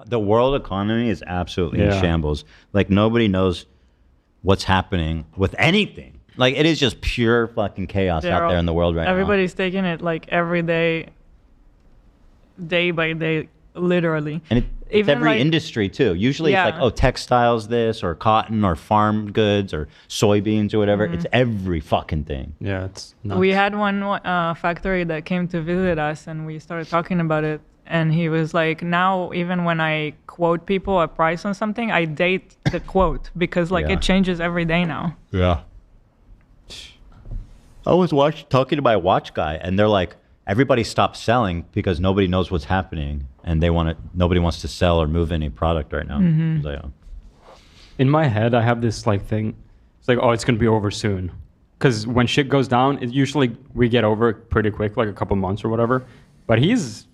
the world economy is absolutely in shambles. Like nobody knows what's happening with anything. Like it is just pure fucking chaos out there in the world right now. Everybody's taking it like every day, day by day, literally. And it's every like, industry too. Usually it's like, oh, textiles this or cotton or farm goods or soybeans or whatever. It's every fucking thing. Yeah, it's nuts. We had one factory that came to visit us and we started talking about it. And he was like, now even when I quote people a price on something, I date the quote because like it changes every day now. Yeah. I was talking to my watch guy and they're like, everybody stopped selling because nobody knows what's happening, and nobody wants to sell or move any product right now. Like, in my head, I have this like thing. It's like, oh, it's gonna be over soon, because when shit goes down, usually we get over it pretty quick, like a couple months or whatever. But it's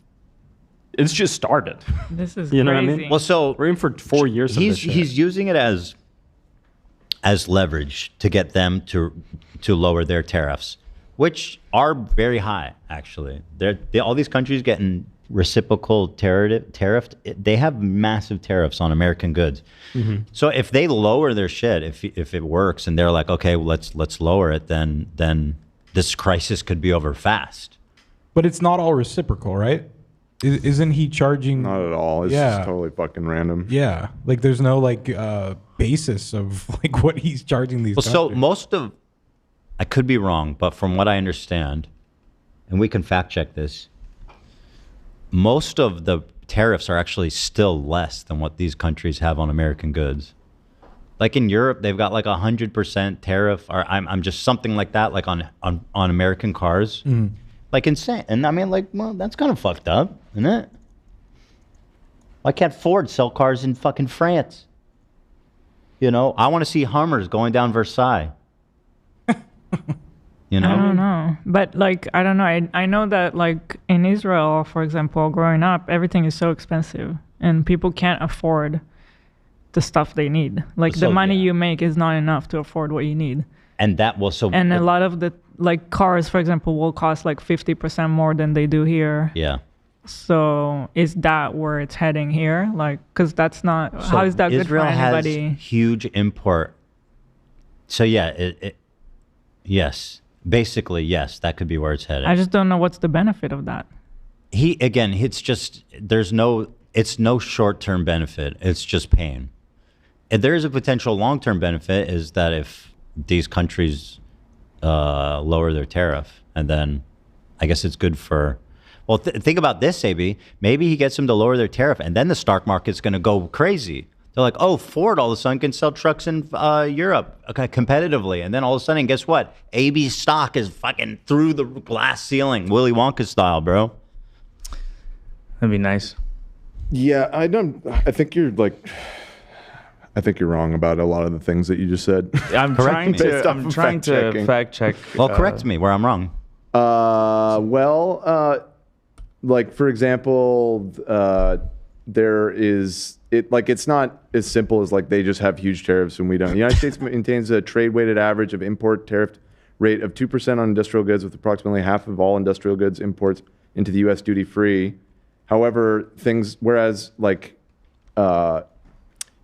just started. This is you know crazy. what I mean? well, so we're in for 4 years. He's using it as leverage to get them to lower their tariffs, which are very high, actually. All these countries getting reciprocal tariff. They have massive tariffs on American goods. So if they lower their shit, if it works, and they're like, okay, well, let's lower it, then this crisis could be over fast. But it's not all reciprocal, right? Isn't he charging? Not at all. It's just totally fucking random. Yeah, like there's no like basis of like what he's charging these. Well, so most of, I could be wrong, but from what I understand, and we can fact check this, most of the tariffs are actually still less than what these countries have on American goods. Like in Europe, they've got like 100% tariff, or I'm just something like that, like on American cars. Like insane. And I mean, like, well, that's kind of fucked up, isn't it? Why can't Ford sell cars in fucking France? You know, I want to see Hummers going down Versailles. You know? I don't know. But like, I don't know. I know that like in Israel, for example, growing up, everything is so expensive and people can't afford the stuff they need. Like the money you make is not enough to afford what you need. And that will and a lot of the like cars, for example, will cost like 50% more than they do here. Yeah. So is that where it's heading here? Like, because that's not, how is that good for anybody? Israel has huge import. So yeah, yes. Basically, yes, that could be where it's headed. I just don't know what's the benefit of that. It's just, it's no short-term benefit. It's just pain. And there is a potential long-term benefit is that if these countries lower their tariff, and then I guess it's good for, well, think about this, AB. Maybe he gets them to lower their tariff, and then the stock market's going to go crazy. They're like, oh, Ford all of a sudden can sell trucks in Europe competitively. And then all of a sudden, guess what? AB's stock is fucking through the glass ceiling, Willy Wonka style, bro. That'd be nice. Yeah, I think you're wrong about a lot of the things that you just said. I'm trying to fact check. Well, correct me where I'm wrong. Like for example, there is it's not as simple as like they just have huge tariffs and we don't. The United States maintains a trade-weighted average of import tariff rate of 2% on industrial goods, with approximately half of all industrial goods imports into the U.S. duty-free. However, whereas like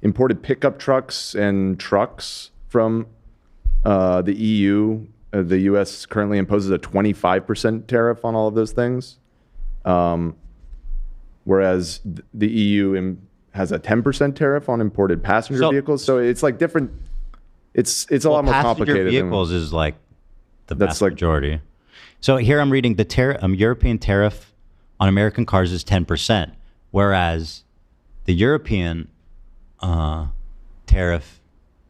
imported pickup trucks and trucks from the EU, the U.S. currently imposes a 25% tariff on all of those things, whereas the EU has a 10% tariff on imported passenger vehicles. So it's like different. It's a lot more complicated. Passenger vehicles is like the vast majority. So here I'm reading the European tariff on American cars is 10%, whereas the European tariff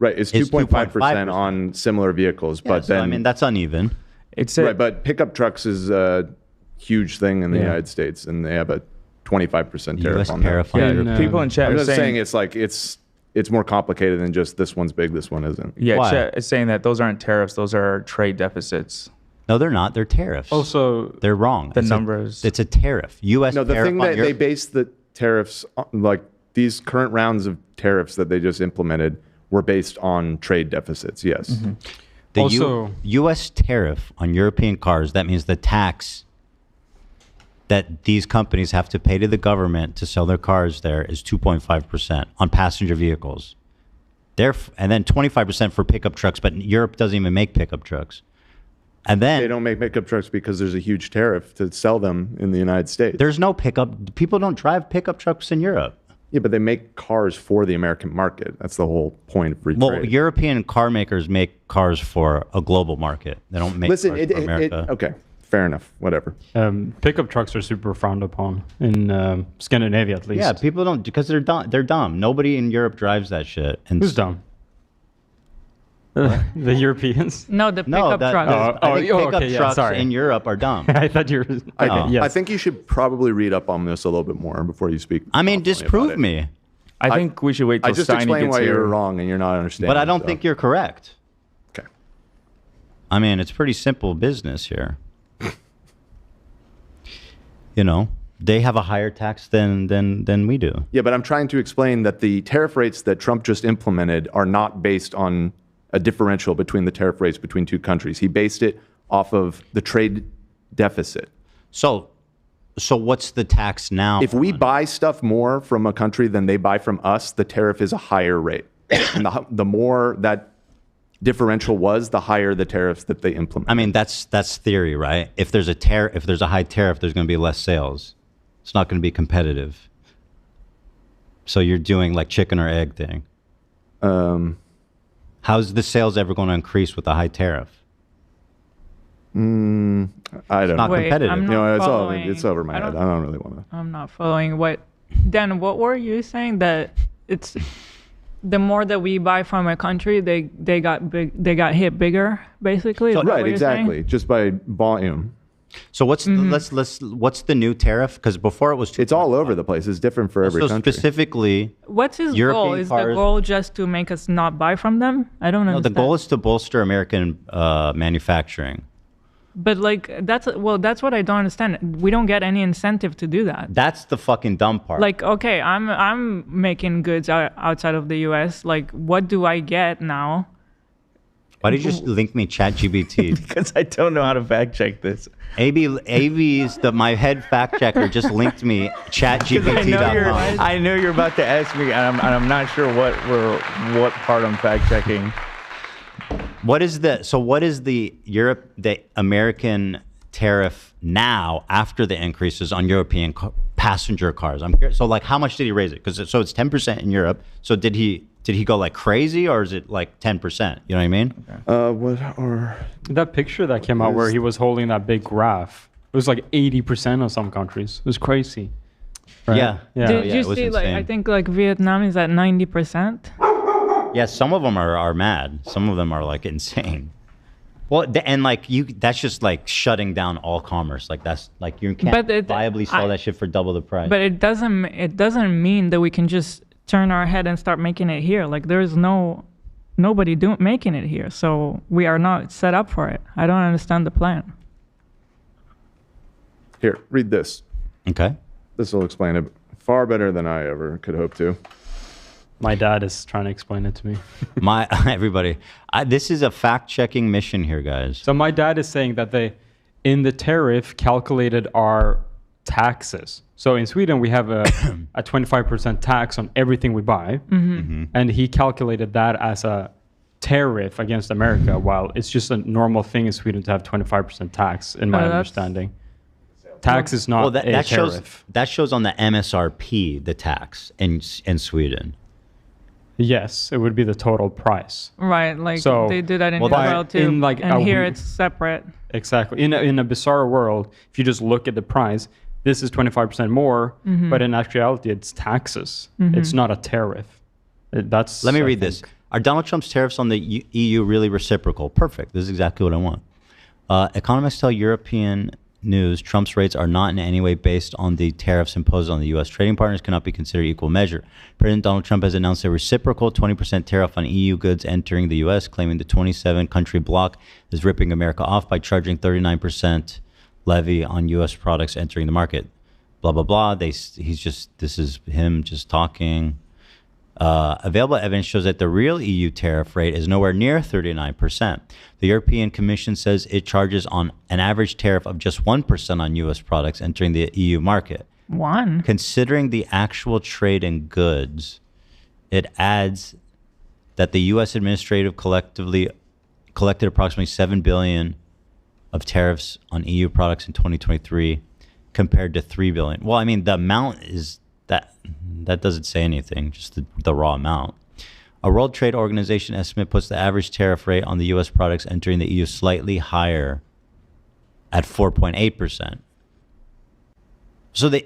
is 2.5% on similar vehicles. But then, I mean, that's uneven. Right, but pickup trucks is a huge thing in the United States, and they have a 25% tariff on that. People in chat I'm are just saying it's like it's more complicated than just this one's big, this one isn't. Yeah, chat is saying that those aren't tariffs; those are trade deficits. No, they're not. They're tariffs. Also, they're wrong. The numbers. It's a tariff. U.S. No, the thing that they base the tariffs on, like these current rounds of tariffs that they just implemented, were based on trade deficits. Yes. Mm-hmm. The U.S. tariff on European cars, that means the tax that these companies have to pay to the government to sell their cars there is 2.5% on passenger vehicles. And then 25% for pickup trucks, but Europe doesn't even make pickup trucks. And then They don't make pickup trucks because there's a huge tariff to sell them in the United States. there's no pickup. People don't drive pickup trucks in Europe. Yeah, but they make cars for the American market. That's the whole point of free Well, trade. European car makers make cars for a global market. They don't make Listen, cars for America. okay, fair enough. Whatever. Pickup trucks are super frowned upon in Scandinavia, at least. Yeah, people don't because they're dumb. They're dumb. Nobody in Europe drives that shit. And Who's dumb? The Europeans. No, the No, pickup trucks. I think pickup okay, yeah, trucks sorry. in Europe are dumb. I thought you were. No. I think you should probably read up on this a little bit more before you speak. I mean, confidently disprove about it. me. I think we should wait I till just Steiny explained gets why here. you're wrong and you're not understanding. But I don't so. think you're correct. Okay. I mean, it's pretty simple business here. You know, they have a higher tax than we do. Yeah, but I'm trying to explain that the tariff rates that Trump just implemented are not based on a differential between the tariff rates between two countries. He based it off of the trade deficit. So what's the tax now? If we buy stuff more from a country than they buy from us, the tariff is a higher rate. And the more that differential was, the higher the tariffs that they implement. I mean, that's theory, right? If there's a high tariff, there's going to be less sales. It's not going to be competitive. So you're doing like chicken or egg thing. How's the sales ever going to increase with a high tariff? I don't not know. Wait, competitive. I'm You not know, following. it's over my head. I don't really want to. I'm not following what. Dan, what were you saying? That it's the more that we buy from a country, they got hit bigger, basically. Is that what Right, you're saying? exactly. Just by volume. So what's what's the new tariff? Because before it was It's all over the place. It's different for every so country. specifically. What's his goal? European Is the cars- goal just to make us not buy from them? I don't No, the understand. goal is to bolster American manufacturing. But like that's what I don't understand. We don't get any incentive to do that. That's the fucking dumb part. Like, okay, I'm making goods outside of the U.S. Like, what do I get now? Why did you just link me ChatGPT? Because I don't know how to fact check this. AB's my head fact checker just linked me ChatGPT.com. I know you're about to ask me, and I'm not sure what part I'm fact checking. What is the American tariff now after the increases on European passenger cars? I'm curious. So like, how much did he raise it? Because so it's 10% in Europe. So did he go like crazy, or is it like 10%? You know what I mean? What are That picture that came out where he was holding that big graph, it was like 80% of some countries. It was crazy. Right? Yeah. Yeah. Did yeah, you it was see? Like, insane. I think like Vietnam is at 90%. Yeah, some of them are mad. Some of them are like insane. Well, and like that's just like shutting down all commerce. Like that's like you can't viably sell that shit for double the price. But it doesn't mean that we can just turn our head and start making it here. Like there's nobody making it here, so we are not set up for it. I don't understand the plan. here? Read this. Okay. This will explain it far better than I ever could hope to. My dad is trying to explain it to me. Everybody, this is a fact-checking mission here, guys. So my dad is saying that they, in the tariff, calculated our taxes. So in Sweden, we have a 25% tax on everything we buy. And he calculated that as a tariff against America, while it's just a normal thing in Sweden to have 25% tax, in my understanding. Tax is not a tariff. That shows on the MSRP, the tax in Sweden. Yes, it would be the total price. Right, like So, they do that in well, Israel too, in, like, and a here week- it's separate. Exactly. In a bizarre world, if you just look at the price, this is 25% more, but in actuality, it's taxes. It's not a tariff. Let me read this. Are Donald Trump's tariffs on the EU really reciprocal? Perfect. This is exactly what I want. Economists tell European News Trump's rates are not in any way based on the tariffs imposed on the U.S. Trading partners cannot be considered equal measure. President Donald Trump has announced a reciprocal 20% tariff on EU goods entering the U.S., claiming the 27-country bloc is ripping America off by charging 39% levy on U.S. products entering the market. Blah, blah, blah. This is him just talking. Available evidence shows that the real EU tariff rate is nowhere near 39%. The European Commission says it charges on an average tariff of just 1% on U.S. products entering the EU market. One. Considering the actual trade in goods, it adds that the U.S. administrative collectively collected approximately $7 billion of tariffs on EU products in 2023 compared to $3 billion. Well, I mean, the amount is that doesn't say anything, just the raw amount. A World Trade Organization estimate puts the average tariff rate on the U.S. products entering the EU slightly higher at 4.8%. So the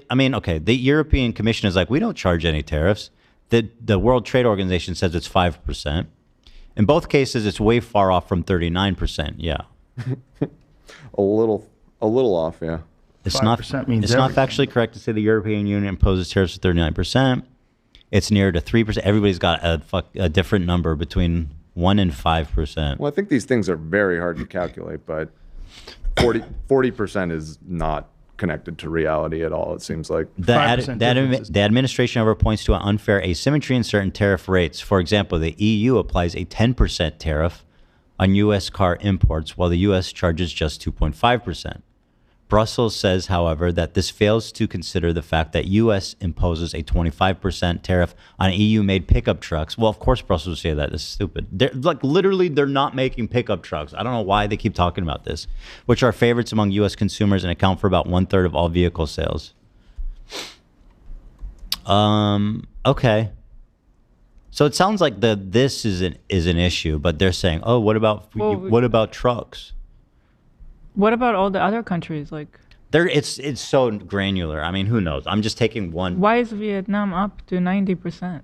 European Commission is like, we don't charge any tariffs. The World Trade Organization says it's 5%. In both cases, it's way far off from 39%. Yeah. A little off, yeah. It's not factually correct to say the European Union imposes tariffs of 39%. It's nearer to 3%. Everybody's got a different number between 1 and 5%. Well, I think these things are very hard to calculate, but 40% is not connected to reality at all, it seems like. The administration, however, points to an unfair asymmetry in certain tariff rates. For example, the EU applies a 10% tariff on U.S. car imports, while the U.S. charges just 2.5%. Brussels says, however, that this fails to consider the fact that U.S. imposes a 25% tariff on EU-made pickup trucks. Well, of course Brussels would say that. This is stupid. They're not making pickup trucks. I don't know why they keep talking about this, which are favorites among U.S. consumers and account for about 1/3 of all vehicle sales. Okay. So it sounds like this is an issue, but they're saying, oh, what about trucks? What about all the other countries? Like, it's so granular. I mean, who knows? I'm just taking one. Why is Vietnam up to 90%?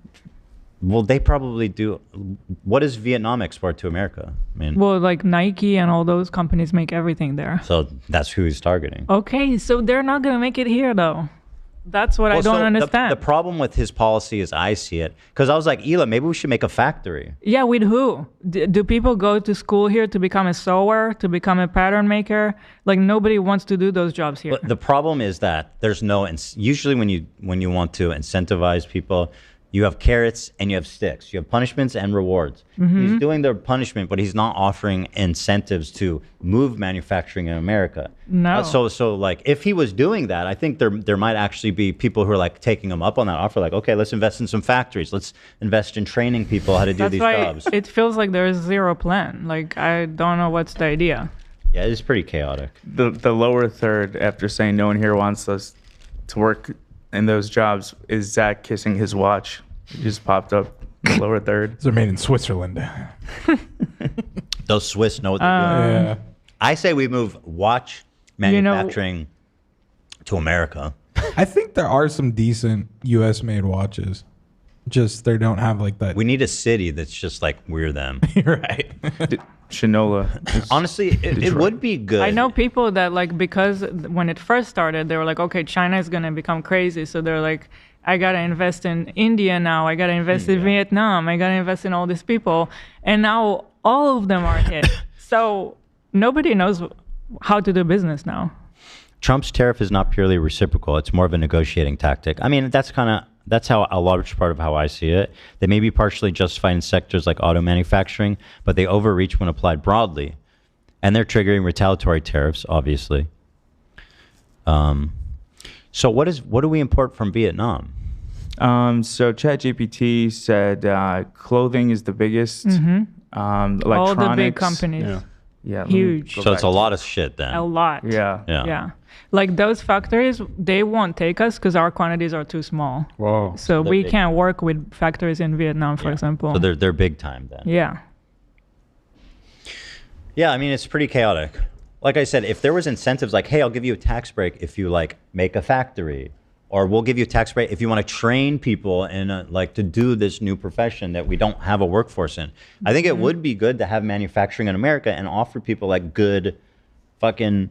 Well, they probably do. What does Vietnam export to America? I mean, well, like Nike and all those companies make everything there. So that's who he's targeting. Okay, so they're not gonna make it here though. That's what I don't understand. The problem with his policy, as I see it, because I was like, Ela, maybe we should make a factory. Yeah, with who? Do people go to school here to become a sewer, to become a pattern maker? Like, nobody wants to do those jobs here. But the problem is that there's no, usually when you want to incentivize people, you have carrots and you have sticks. You have punishments and rewards. Mm-hmm. He's doing the punishment, but he's not offering incentives to move manufacturing in America. No. So like, if he was doing that, I think there might actually be people who are like taking him up on that offer. Like, okay, let's invest in some factories. Let's invest in training people how to do these jobs. It feels like there is zero plan. Like, I don't know what's the idea. Yeah, it's pretty chaotic. The lower third, after saying no one here wants us to work in those jobs, is Zach kissing his watch. It just popped up in the lower third. They're made in Switzerland. Those Swiss know what they're doing. Yeah. I say we move watch manufacturing to America. I think there are some decent U.S. made watches. Just they don't have like that. We need a city that's just like we're them. Right. Shinola. Honestly, it would be good. I know people that, like, because when it first started, they were like, okay, China is going to become crazy. So they're like, I got to invest in India now. I got to invest in Vietnam. I got to invest in all these people. And now all of them are hit. So nobody knows how to do business now. Trump's tariff is not purely reciprocal. It's more of a negotiating tactic. I mean, that's how a large part of how I see it. They may be partially justified in sectors like auto manufacturing, but they overreach when applied broadly. And they're triggering retaliatory tariffs, obviously. So what do we import from Vietnam? So ChatGPT said clothing is the biggest. Electronics. All the big companies. Yeah. Huge. So it's a lot of shit then. A lot. Yeah. Like those factories, they won't take us because our quantities are too small. Whoa. So we can't work with factories in Vietnam, for example. So they're big time then. Yeah. Yeah, I mean, it's pretty chaotic. Like I said, if there was incentives like, hey, I'll give you a tax break if you like make a factory, or we'll give you a tax break if you want to train people in like to do this new profession that we don't have a workforce in. I think it would be good to have manufacturing in America and offer people like good fucking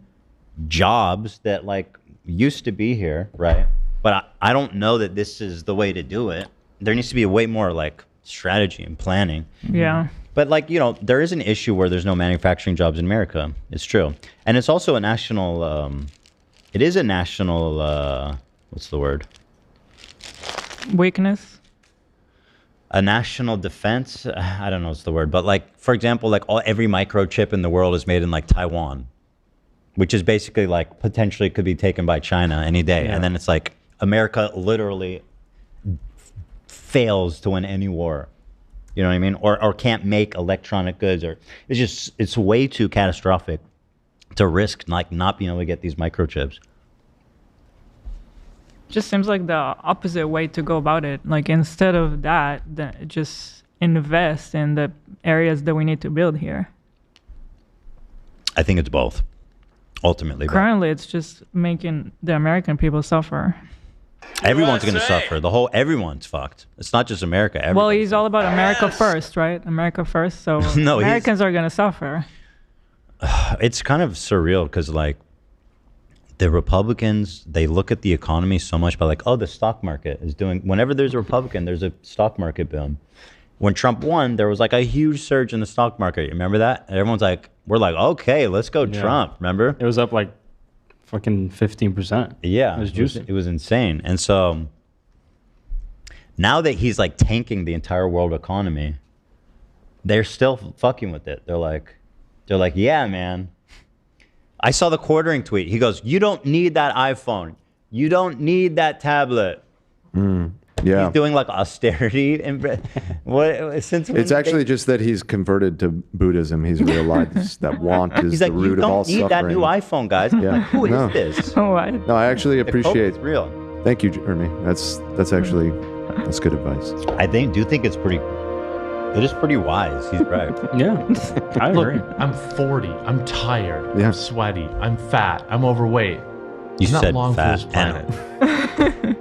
jobs that like used to be here, right? But I don't know that this is the way to do it. There needs to be a way more like strategy and planning. Yeah. But like, you know, there is an issue where there's no manufacturing jobs in America. It's true. And it's also a national, it is a national, what's the word? Weakness. a national defense. I don't know what's the word, but like, for example, like every microchip in the world is made in like Taiwan, which is basically like potentially could be taken by China any day. Yeah. And then it's like America literally fails to win any war. You know what I mean? Or can't make electronic goods, or it's way too catastrophic to risk like not being able to get these microchips. Just seems like the opposite way to go about it. Like instead of that, then just invest in the areas that we need to build here. I think it's both. Ultimately, but Currently, it's just making the American people suffer. everyone's going to suffer. Everyone's fucked. It's not just America. Well, Everyone's he's all about America first, right? America first. So No, he's- Americans are going to suffer. It's kind of surreal because like the Republicans, they look at the economy so much by like, oh, the stock market is doing. Whenever there's a Republican, there's a stock market boom. When Trump won, there was like a huge surge in the stock market. You remember that? And everyone's like, we're like, okay, let's go Trump. Remember? It was up like fucking 15%. Yeah, It was juicy. It was insane. And so now that he's like tanking the entire world economy, they're still fucking with it. They're like, yeah, man. I saw the quartering tweet. He goes, you don't need that iPhone. You don't need that tablet. Yeah. He's doing like austerity and what since when It's did actually they- just that he's converted to Buddhism. He's realized that want is he's the like, root you of all don't need that suffering. new iPhone, guys. Yeah. Like, who is No. this? Oh, what? No, I actually The hope appreciate. is real. Thank you, Jeremy. That's actually good advice. I do think it's pretty. It is pretty wise. He's right. Yeah, I Look, agree. I'm 40. I'm tired. Yeah. I'm sweaty. I'm fat. I'm overweight. You I'm not said long for fat this planet.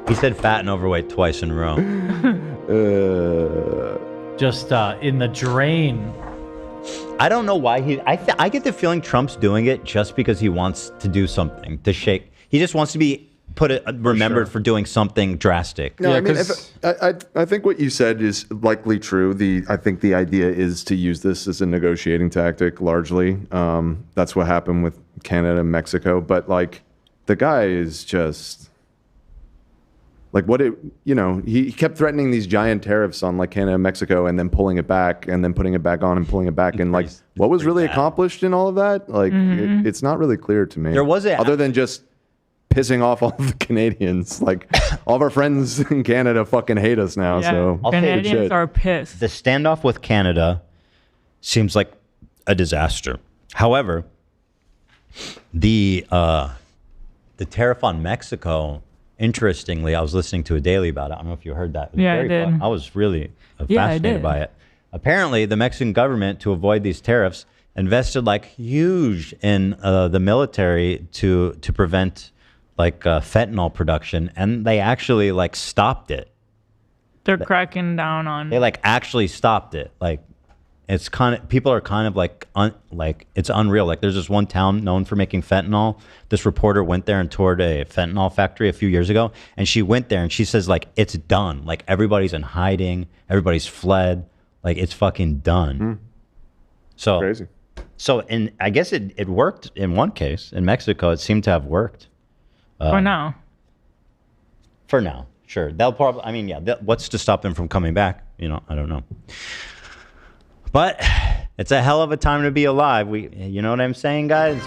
He said fat and overweight twice in a row. Just in the drain. I don't know why I get the feeling Trump's doing it just because he wants to do something to shake. He just wants to be remembered for doing something drastic. No, Yeah, I mean, 'cause- I think what you said is likely true. I think the idea is to use this as a negotiating tactic largely. That's what happened with Canada and Mexico. But like, the guy is just like he kept threatening these giant tariffs on like Canada and Mexico, and then pulling it back, and then putting it back on, and pulling it back, and like, what was pretty really bad. accomplished in all of that? Like, it's not really clear to me. There was other than just pissing off all of the Canadians. Like, all of our friends in Canada fucking hate us now. Yeah. So I'll say the Canadians shit. are pissed. The standoff with Canada seems like a disaster. However, the tariff on Mexico, interestingly, I was listening to a daily about it. I don't know if you heard that. It was Yeah, I very did. fun. I was really Yeah, I fascinated did. by it. Apparently, the Mexican government, to avoid these tariffs, invested like huge in the military to prevent like fentanyl production, and they actually like stopped it. They're cracking down on. They like actually stopped it. Like, it's kind of, people are kind of like it's unreal. Like, there's this one town known for making fentanyl. This reporter went there and toured a fentanyl factory a few years ago, and she went there and she says like, it's done. Like, everybody's in hiding, everybody's fled. Like, it's fucking done. So Crazy. So, and I guess it worked in one case in Mexico. It seemed to have worked For now. for now. Sure, they'll probably. I mean, yeah. What's to stop them from coming back? You know, I don't know. But it's a hell of a time to be alive. You know what I'm saying, guys?